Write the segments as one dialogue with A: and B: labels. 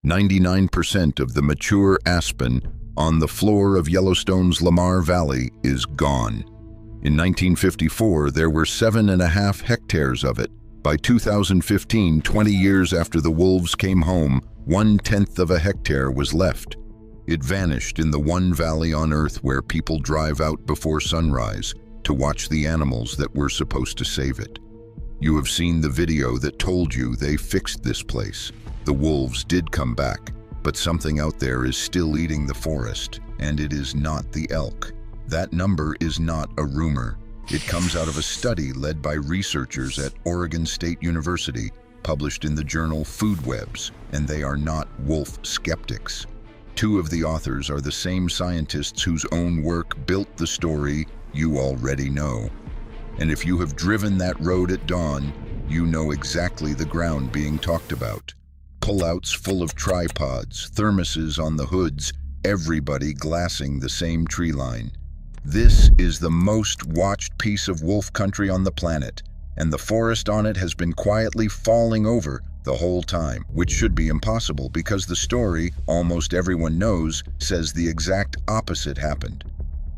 A: 99% of the mature aspen on the floor of Yellowstone's Lamar Valley is gone. In 1954, there were 7.5 hectares of it. By 2015, 20 years after the wolves came home, 1/10 of a hectare was left. It vanished in the one valley on Earth where people drive out before sunrise to watch the animals that were supposed to save it. You have seen the video that told you they fixed this place. The wolves did come back, but something out there is still eating the forest, and it is not the elk. That number is not a rumor. It comes out of a study led by researchers at Oregon State University, published in the journal Food Webs, and they are not wolf skeptics. Two of the authors are the same scientists whose own work built the story you already know. And if you have driven that road at dawn, you know exactly the ground being talked about. Pullouts full of tripods, thermoses on the hoods, everybody glassing the same tree line. This is the most watched piece of wolf country on the planet, and the forest on it has been quietly falling over the whole time, which should be impossible because the story, almost everyone knows, says the exact opposite happened.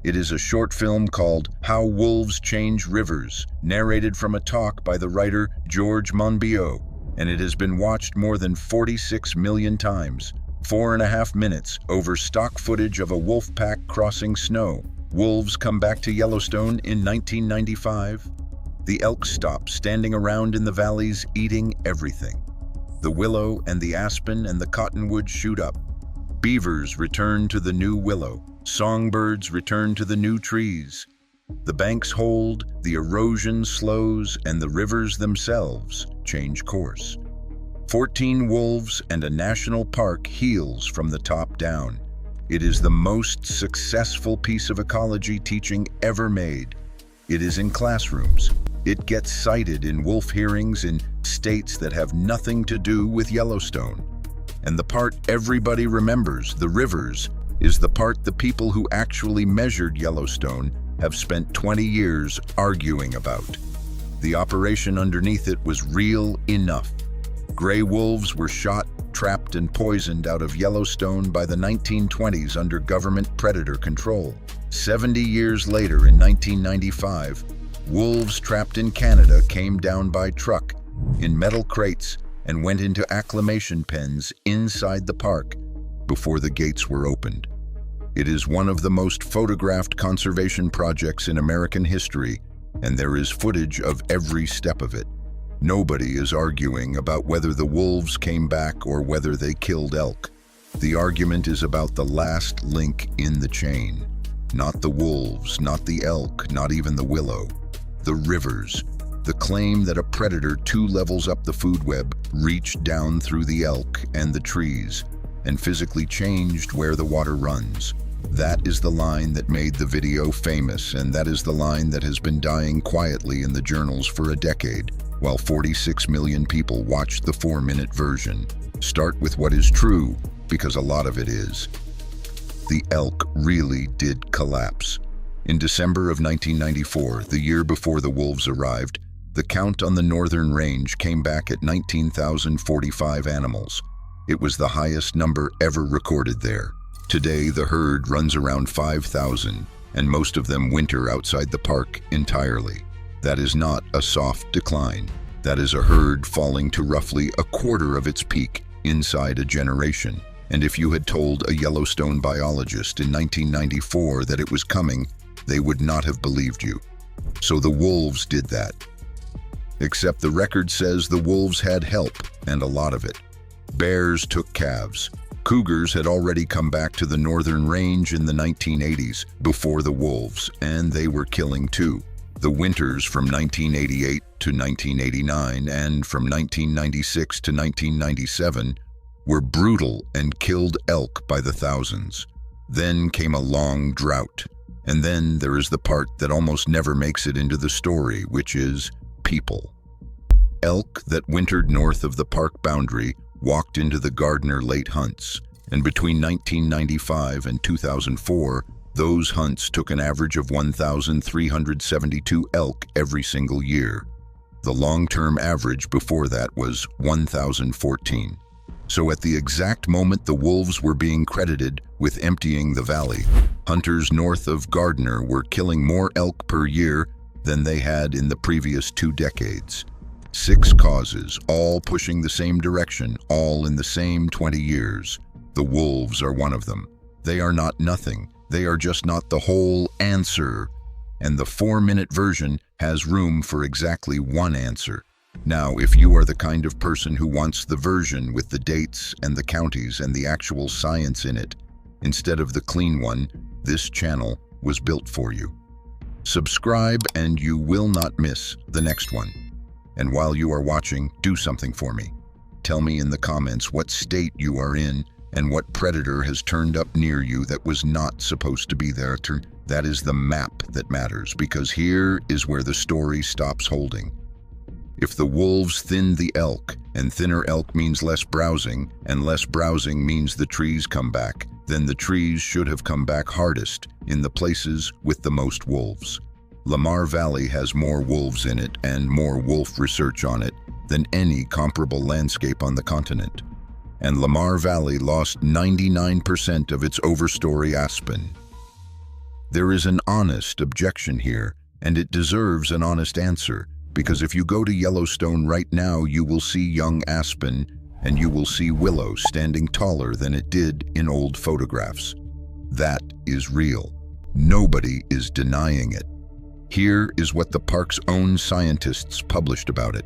A: It is a short film called How Wolves Change Rivers, narrated from a talk by the writer George Monbiot, and it has been watched more than 46 million times. 4.5 minutes over stock footage of a wolf pack crossing snow. Wolves come back to Yellowstone in 1995. The elk stop standing around in the valleys eating everything. The willow and the aspen and the cottonwood shoot up. Beavers return to the new willow. Songbirds return to the new trees. The banks hold, the erosion slows, and the rivers themselves change course. 14 wolves and a national park heals from the top down. It is the most successful piece of ecology teaching ever made. It is in classrooms. It gets cited in wolf hearings in states that have nothing to do with Yellowstone. And the part everybody remembers, the rivers, is the part the people who actually measured Yellowstone have spent 20 years arguing about. The operation underneath it was real enough. Gray wolves were shot, trapped, and poisoned out of Yellowstone by the 1920s under government predator control. 70 years later, in 1995, wolves trapped in Canada came down by truck in metal crates and went into acclimation pens inside the park before the gates were opened. It is one of the most photographed conservation projects in American history, and there is footage of every step of it. Nobody is arguing about whether the wolves came back or whether they killed elk. The argument is about the last link in the chain. Not the wolves, not the elk, not even the willow. The rivers. The claim that a predator 2 levels up the food web reached down through the elk and the trees and physically changed where the water runs. That is the line that made the video famous, and that is the line that has been dying quietly in the journals for a decade, while 46 million people watched the 4-minute version. Start with what is true, because a lot of it is. The elk really did collapse. In December of 1994, the year before the wolves arrived, the count on the northern range came back at 19,045 animals. It was the highest number ever recorded there. Today, the herd runs around 5,000, and most of them winter outside the park entirely. That is not a soft decline. That is a herd falling to roughly a quarter of its peak inside a generation. And if you had told a Yellowstone biologist in 1994 that it was coming, they would not have believed you. So the wolves did that. Except the record says the wolves had help, and a lot of it. Bears took calves. Cougars had already come back to the northern range in the 1980s, before the wolves, and they were killing too. The winters from 1988 to 1989 and from 1996 to 1997 were brutal and killed elk by the thousands. Then came a long drought. And then there is the part that almost never makes it into the story, which is people. Elk that wintered north of the park boundary walked into the Gardiner late hunts, and between 1995 and 2004, those hunts took an average of 1,372 elk every single year. The long-term average before that was 1,014. So at the exact moment the wolves were being credited with emptying the valley, hunters north of Gardiner were killing more elk per year than they had in the previous 2 decades. 6 causes, all pushing the same direction, all in the same 20 years. The wolves are one of them. They are not nothing. They are just not the whole answer. And the 4-minute version has room for exactly one answer. Now, if you are the kind of person who wants the version with the dates and the counties and the actual science in it, instead of the clean one, this channel was built for you. Subscribe and you will not miss the next one. And while you are watching, do something for me. Tell me in the comments what state you are in and what predator has turned up near you that was not supposed to be there. That is the map that matters, because here is where the story stops holding. If the wolves thinned the elk, and thinner elk means less browsing, and less browsing means the trees come back, then the trees should have come back hardest in the places with the most wolves. Lamar Valley has more wolves in it and more wolf research on it than any comparable landscape on the continent. And Lamar Valley lost 99% of its overstory aspen. There is an honest objection here, and it deserves an honest answer, because if you go to Yellowstone right now, you will see young aspen and you will see willow standing taller than it did in old photographs. That is real. Nobody is denying it. Here is what the park's own scientists published about it.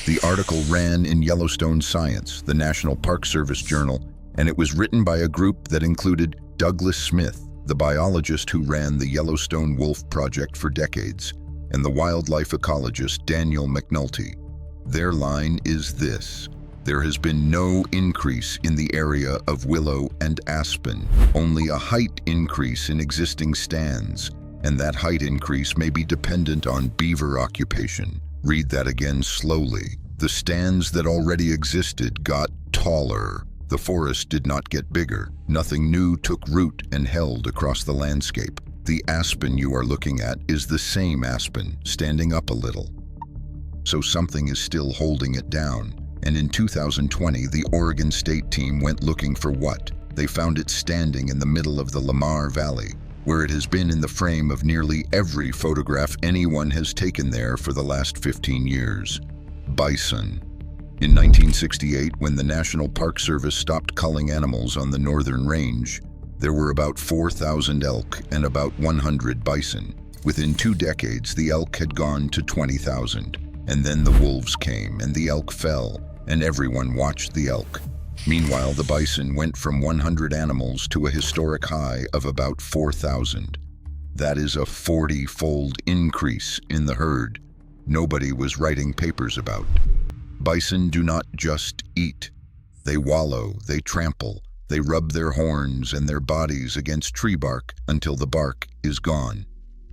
A: The article ran in Yellowstone Science, the National Park Service journal, and it was written by a group that included Douglas Smith, the biologist who ran the Yellowstone Wolf Project for decades, and the wildlife ecologist Daniel McNulty. Their line is this: there has been no increase in the area of willow and aspen, only a height increase in existing stands, and that height increase may be dependent on beaver occupation. Read that again slowly. The stands that already existed got taller. The forest did not get bigger. Nothing new took root and held across the landscape. The aspen you are looking at is the same aspen, standing up a little. So something is still holding it down. And in 2020, the Oregon State team went looking for what? They found it standing in the middle of the Lamar Valley, where it has been in the frame of nearly every photograph anyone has taken there for the last 15 years. Bison. In 1968, when the National Park Service stopped culling animals on the northern range, there were about 4,000 elk and about 100 bison. Within 2 decades, the elk had gone to 20,000. And then the wolves came, and the elk fell, and everyone watched the elk. Meanwhile, the bison went from 100 animals to a historic high of about 4,000. That is a 40-fold increase in the herd. Nobody was writing papers about. Bison do not just eat. They wallow, they trample, they rub their horns and their bodies against tree bark until the bark is gone.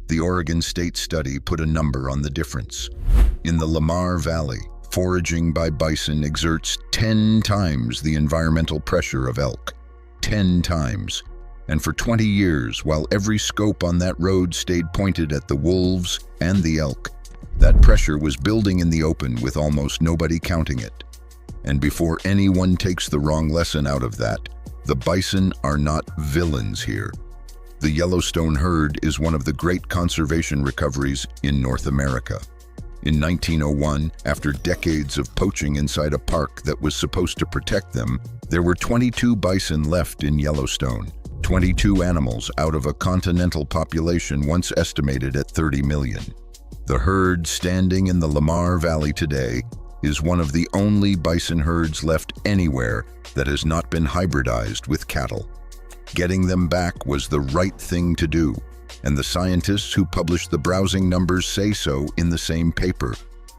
A: The Oregon State study put a number on the difference. In the Lamar Valley, foraging by bison exerts 10 times the environmental pressure of elk. 10 times. And for 20 years, while every scope on that road stayed pointed at the wolves and the elk, that pressure was building in the open with almost nobody counting it. And before anyone takes the wrong lesson out of that, the bison are not villains here. The Yellowstone herd is one of the great conservation recoveries in North America. In 1901, after decades of poaching inside a park that was supposed to protect them, there were 22 bison left in Yellowstone. 22 animals out of a continental population once estimated at 30 million. The herd standing in the Lamar Valley today is one of the only bison herds left anywhere that has not been hybridized with cattle. Getting them back was the right thing to do, and the scientists who published the browsing numbers say so in the same paper.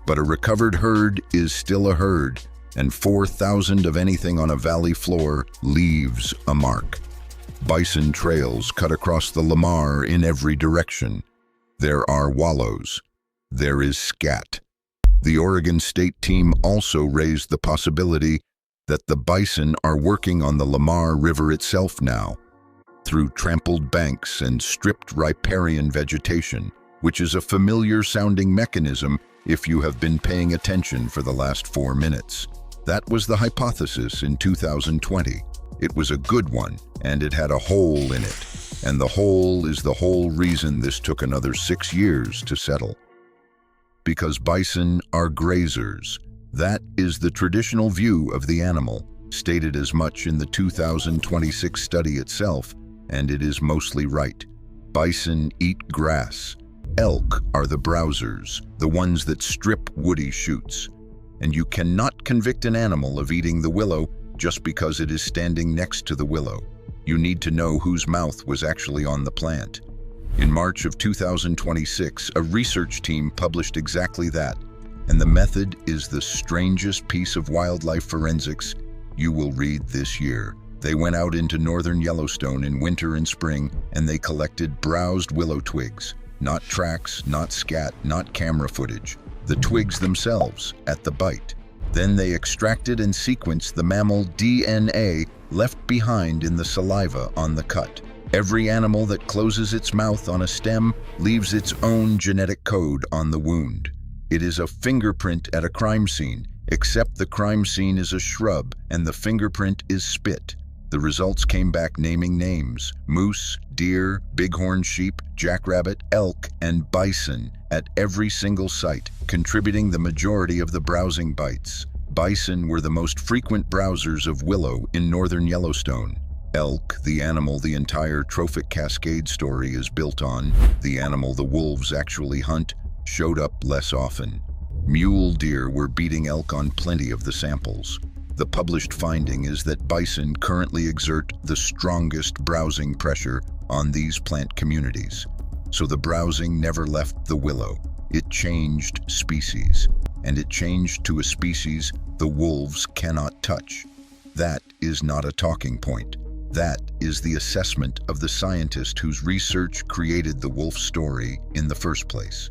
A: But a recovered herd is still a herd, and 4,000 of anything on a valley floor leaves a mark. Bison trails cut across the Lamar in every direction. There are wallows. There is scat. The Oregon State team also raised the possibility that the bison are working on the Lamar River itself now, through trampled banks and stripped riparian vegetation, which is a familiar-sounding mechanism if you have been paying attention for the last 4 minutes. That was the hypothesis in 2020. It was a good one, and it had a hole in it. And the hole is the whole reason this took another 6 years to settle. Because bison are grazers. That is the traditional view of the animal, stated as much in the 2026 study itself, and it is mostly right. Bison eat grass. Elk are the browsers, the ones that strip woody shoots. And you cannot convict an animal of eating the willow just because it is standing next to the willow. You need to know whose mouth was actually on the plant. In March of 2026, a research team published exactly that, and the method is the strangest piece of wildlife forensics you will read this year. They went out into northern Yellowstone in winter and spring, and they collected browsed willow twigs. Not tracks, not scat, not camera footage. The twigs themselves, at the bite. Then they extracted and sequenced the mammal DNA left behind in the saliva on the cut. Every animal that closes its mouth on a stem leaves its own genetic code on the wound. It is a fingerprint at a crime scene, except the crime scene is a shrub and the fingerprint is spit. The results came back naming names: moose, deer, bighorn sheep, jackrabbit, elk, and bison at every single site, contributing the majority of the browsing bites. Bison were the most frequent browsers of willow in northern Yellowstone. Elk, the animal the entire trophic cascade story is built on, the animal the wolves actually hunt, showed up less often. Mule deer were beating elk on plenty of the samples. The published finding is that bison currently exert the strongest browsing pressure on these plant communities. So the browsing never left the willow. It changed species, and it changed to a species the wolves cannot touch. That is not a talking point. That is the assessment of the scientist whose research created the wolf story in the first place.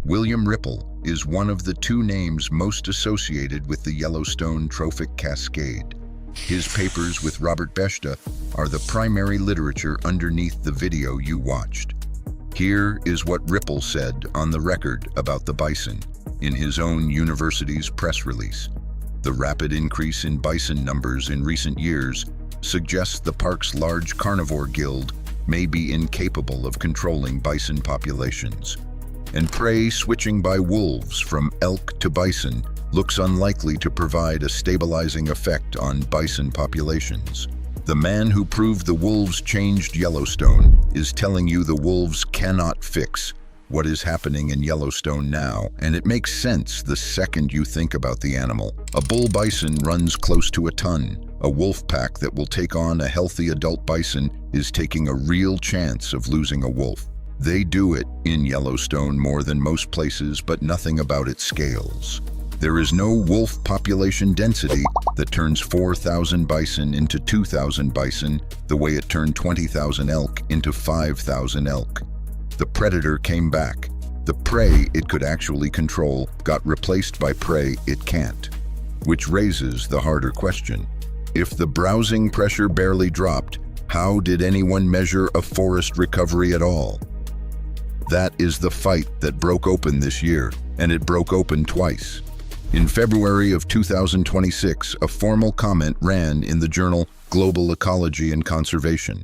A: William Ripple is one of the two names most associated with the Yellowstone trophic cascade. His papers with Robert Beshta are the primary literature underneath the video you watched. Here is what Ripple said on the record about the bison in his own university's press release. The rapid increase in bison numbers in recent years suggests the park's large carnivore guild may be incapable of controlling bison populations. And prey switching by wolves from elk to bison looks unlikely to provide a stabilizing effect on bison populations. The man who proved the wolves changed Yellowstone is telling you the wolves cannot fix what is happening in Yellowstone now, and it makes sense the second you think about the animal. A bull bison runs close to a ton. A wolf pack that will take on a healthy adult bison is taking a real chance of losing a wolf. They do it in Yellowstone more than most places, but nothing about it scales. There is no wolf population density that turns 4,000 bison into 2,000 bison the way it turned 20,000 elk into 5,000 elk. The predator came back. The prey it could actually control got replaced by prey it can't. Which raises the harder question. If the browsing pressure barely dropped, how did anyone measure a forest recovery at all? That is the fight that broke open this year, and it broke open twice. In February of 2026, a formal comment ran in the journal Global Ecology and Conservation.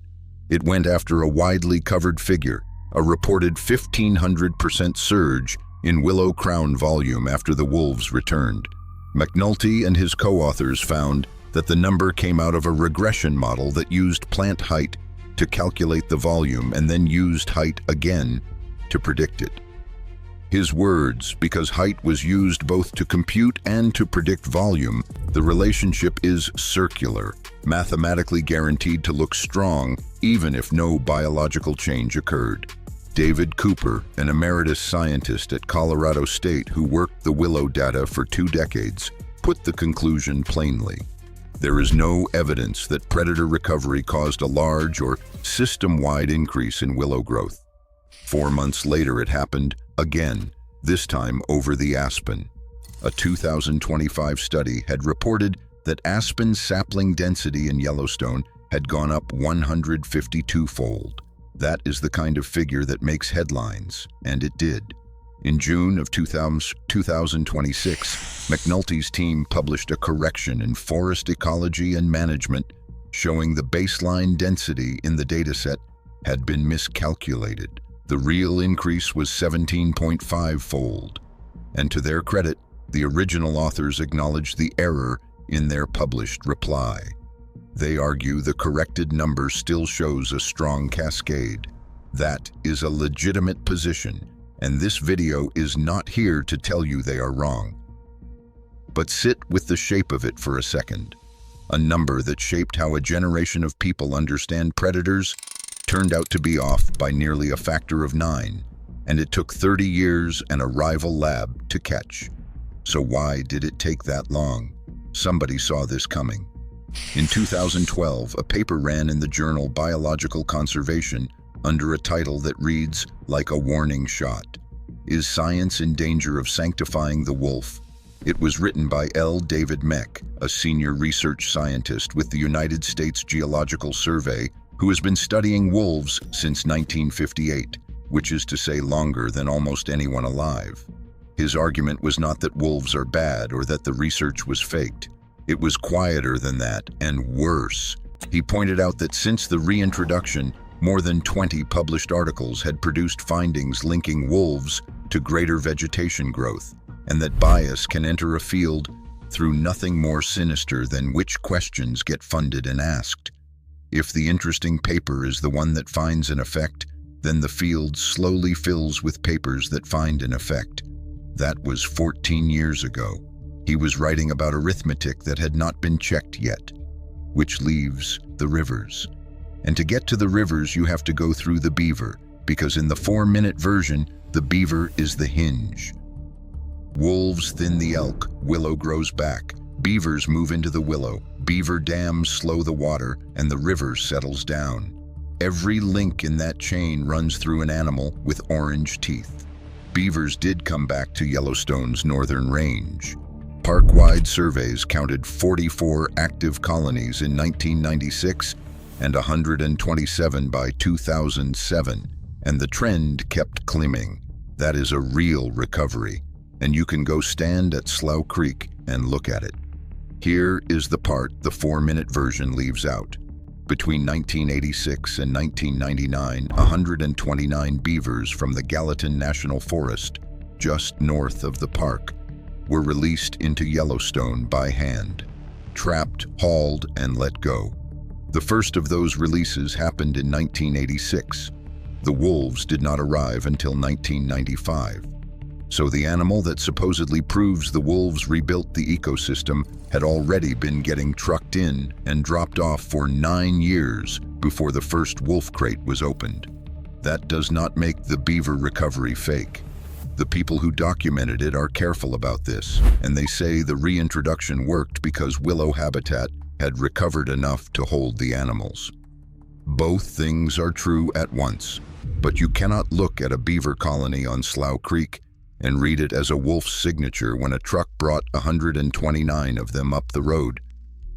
A: It went after a widely covered figure, a reported 1,500% surge in willow crown volume after the wolves returned. McNulty and his co-authors found that the number came out of a regression model that used plant height to calculate the volume and then used height again to predict it. His words, because height was used both to compute and to predict volume, the relationship is circular, mathematically guaranteed to look strong even if no biological change occurred. David Cooper, an emeritus scientist at Colorado State who worked the willow data for 2 decades, put the conclusion plainly. There is no evidence that predator recovery caused a large or system-wide increase in willow growth. 4 months later it happened again, this time over the aspen. A 2025 study had reported that aspen sapling density in Yellowstone had gone up 152-fold. That is the kind of figure that makes headlines, and it did. In June of 2026, McNulty's team published a correction in Forest Ecology and Management showing the baseline density in the dataset had been miscalculated. The real increase was 17.5-fold. And to their credit, the original authors acknowledged the error in their published reply. They argue the corrected number still shows a strong cascade. That is a legitimate position, and this video is not here to tell you they are wrong. But sit with the shape of it for a second. A number that shaped how a generation of people understand predators turned out to be off by nearly a factor of 9, and it took 30 years and a rival lab to catch. So why did it take that long? Somebody saw this coming. In 2012, a paper ran in the journal Biological Conservation under a title that reads, "Like a Warning Shot. Is Science in Danger of Sanctifying the Wolf?" It was written by L. David Meck, a senior research scientist with the United States Geological Survey, who has been studying wolves since 1958, which is to say longer than almost anyone alive. His argument was not that wolves are bad or that the research was faked. It was quieter than that, and worse. He pointed out that since the reintroduction, more than 20 published articles had produced findings linking wolves to greater vegetation growth, and that bias can enter a field through nothing more sinister than which questions get funded and asked. If the interesting paper is the one that finds an effect, then the field slowly fills with papers that find an effect. That was 14 years ago. He was writing about arithmetic that had not been checked yet, which leaves the rivers. And to get to the rivers, you have to go through the beaver, because in the 4-minute version, the beaver is the hinge. Wolves thin the elk, willow grows back. Beavers move into the willow, beaver dams slow the water, and the river settles down. Every link in that chain runs through an animal with orange teeth. Beavers did come back to Yellowstone's northern range. Park-wide surveys counted 44 active colonies in 1996 and 127 by 2007, and the trend kept climbing. That is a real recovery, and you can go stand at Slough Creek and look at it. Here is the part the 4-minute version leaves out. Between 1986 and 1999, 129 beavers from the Gallatin National Forest, just north of the park, were released into Yellowstone by hand, trapped, hauled, and let go. The first of those releases happened in 1986. The wolves did not arrive until 1995. So the animal that supposedly proves the wolves rebuilt the ecosystem had already been getting trucked in and dropped off for 9 years before the first wolf crate was opened. That does not make the beaver recovery fake. The people who documented it are careful about this, and they say the reintroduction worked because willow habitat had recovered enough to hold the animals. Both things are true at once, but you cannot look at a beaver colony on Slough Creek and read it as a wolf's signature when a truck brought 129 of them up the road.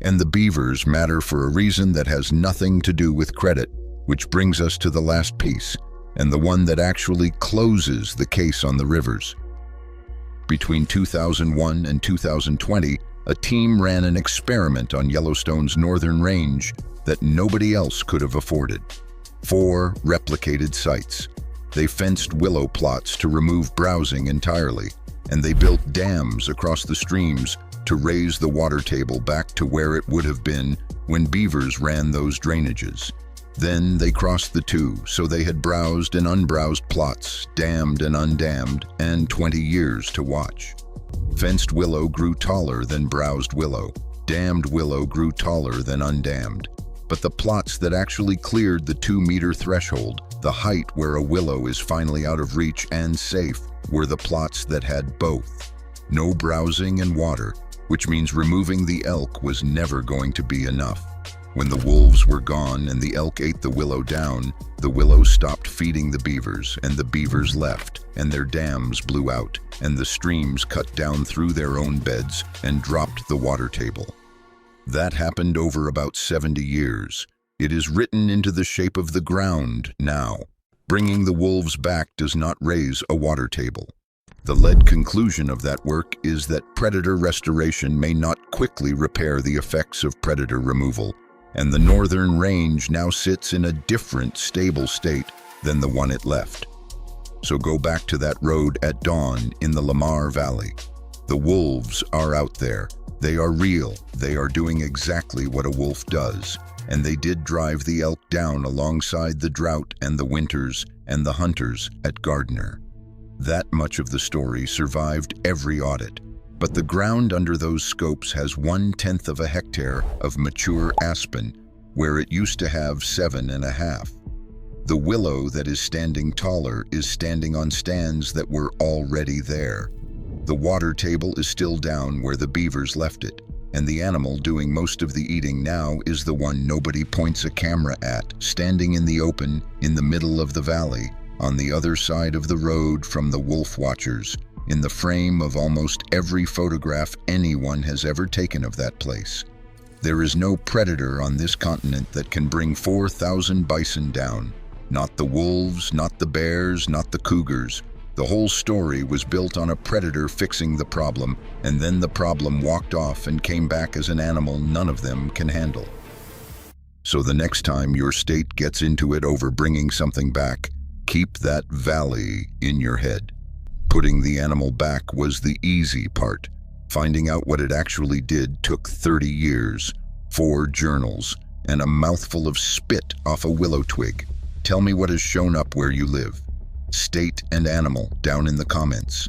A: And the beavers matter for a reason that has nothing to do with credit, which brings us to the last piece, and the one that actually closes the case on the rivers. Between 2001 and 2020, a team ran an experiment on Yellowstone's northern range that nobody else could have afforded. 4 replicated sites. They fenced willow plots to remove browsing entirely, and they built dams across the streams to raise the water table back to where it would have been when beavers ran those drainages. Then they crossed the two, so they had browsed and unbrowsed plots, dammed and undammed, and 20 years to watch. Fenced willow grew taller than browsed willow. Dammed willow grew taller than undammed. But the plots that actually cleared the 2-meter threshold, the height where a willow is finally out of reach and safe, were the plots that had both. No browsing and water, which means removing the elk was never going to be enough. When the wolves were gone and the elk ate the willow down, the willow stopped feeding the beavers, and the beavers left, and their dams blew out, and the streams cut down through their own beds and dropped the water table. That happened over about 70 years. It is written into the shape of the ground now. Bringing the wolves back does not raise a water table. The lead conclusion of that work is that predator restoration may not quickly repair the effects of predator removal, and the northern range now sits in a different stable state than the one it left. So go back to that road at dawn in the Lamar Valley. The wolves are out there. They are real. They are doing exactly what a wolf does. And they did drive the elk down alongside the drought and the winters and the hunters at Gardiner. That much of the story survived every audit, but the ground under those scopes has 1/10 of a hectare of mature aspen, where it used to have 7.5. The willow that is standing taller is standing on stands that were already there. The water table is still down where the beavers left it, and the animal doing most of the eating now is the one nobody points a camera at, standing in the open in the middle of the valley, on the other side of the road from the wolf watchers, in the frame of almost every photograph anyone has ever taken of that place. There is no predator on this continent that can bring 4,000 bison down. Not the wolves, not the bears, not the cougars. The whole story was built on a predator fixing the problem, and then the problem walked off and came back as an animal none of them can handle. So the next time your state gets into it over bringing something back, keep that valley in your head. Putting the animal back was the easy part. Finding out what it actually did took 30 years, 4 journals, and a mouthful of spit off a willow twig. Tell me what has shown up where you live. State and animal down in the comments.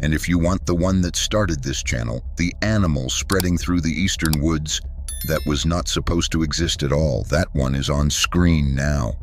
A: And if you want the one that started this channel, the animal spreading through the eastern woods that was not supposed to exist at all, that one is on screen now.